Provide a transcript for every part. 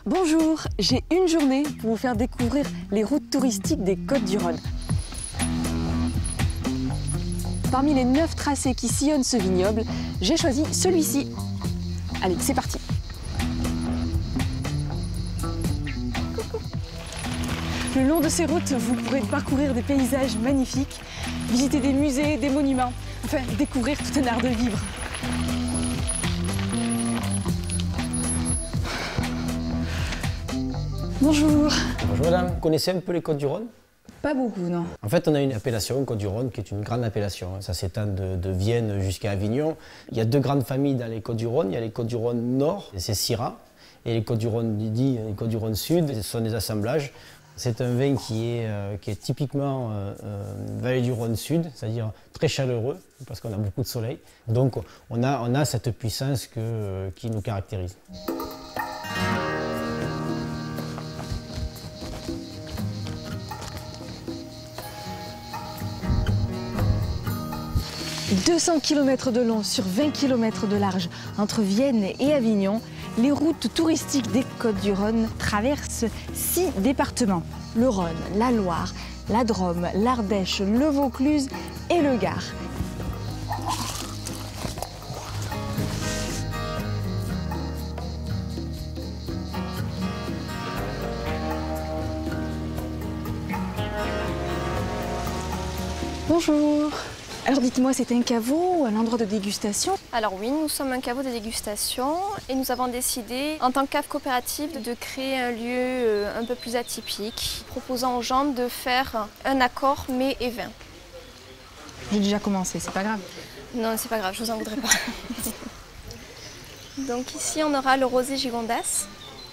Bonjour, j'ai une journée pour vous faire découvrir les routes touristiques des Côtes-du-Rhône. Parmi les 9 tracés qui sillonnent ce vignoble, j'ai choisi celui-ci. Allez, c'est parti. Le long de ces routes, vous pourrez parcourir des paysages magnifiques, visiter des musées, des monuments, enfin découvrir tout un art de vivre. Bonjour. Bonjour madame, vous connaissez un peu les Côtes-du-Rhône? Pas beaucoup, non. En fait, on a une appellation, Côtes-du-Rhône, qui est une grande appellation. Ça s'étend de Vienne jusqu'à Avignon. Il y a deux grandes familles dans les Côtes-du-Rhône. Il y a les Côtes-du-Rhône Nord, c'est Syrah, et les Côtes-du-Rhône dit les Côtes-du-Rhône Sud, ce sont des assemblages. C'est un vin qui est typiquement vallée du Rhône Sud, c'est-à-dire très chaleureux, parce qu'on a beaucoup de soleil. Donc on a cette puissance qui nous caractérise. « 200 km de long sur 20 km de large entre Vienne et Avignon, les routes touristiques des Côtes-du-Rhône traversent 6 départements. Le Rhône, la Loire, la Drôme, l'Ardèche, le Vaucluse et le Gard. Bonjour. Alors dites-moi, c'est un caveau ou un endroit de dégustation? Alors oui, nous sommes un caveau de dégustation et nous avons décidé, en tant que cave coopérative, de créer un lieu un peu plus atypique, proposant aux gens de faire un accord mets et vin. J'ai déjà commencé, c'est pas grave. Non, c'est pas grave, je vous en voudrais pas. Donc ici, on aura le rosé gigondas.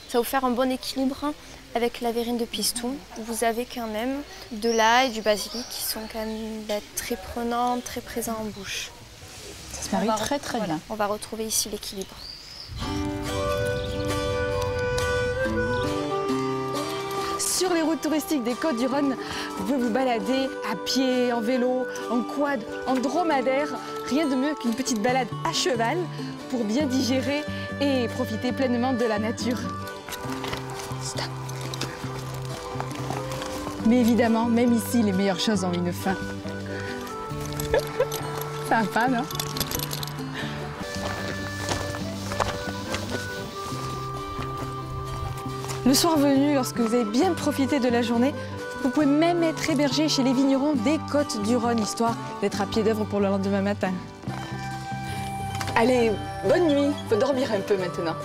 Ça va vous faire un bon équilibre avec la verrine de pistou. Vous avez quand même de l'ail et du basilic qui sont quand même très prenants, très présents en bouche. Ça se marie très bien. On va retrouver ici l'équilibre. Sur les routes touristiques des Côtes-du-Rhône, vous pouvez vous balader à pied, en vélo, en quad, en dromadaire. Rien de mieux qu'une petite balade à cheval pour bien digérer et profiter pleinement de la nature. Stop. Mais évidemment, même ici, les meilleures choses ont une fin. Sympa, non? Le soir venu, lorsque vous avez bien profité de la journée, vous pouvez même être hébergé chez les vignerons des Côtes-du-Rhône, histoire d'être à pied d'œuvre pour le lendemain matin. Allez, bonne nuit, faut dormir un peu maintenant.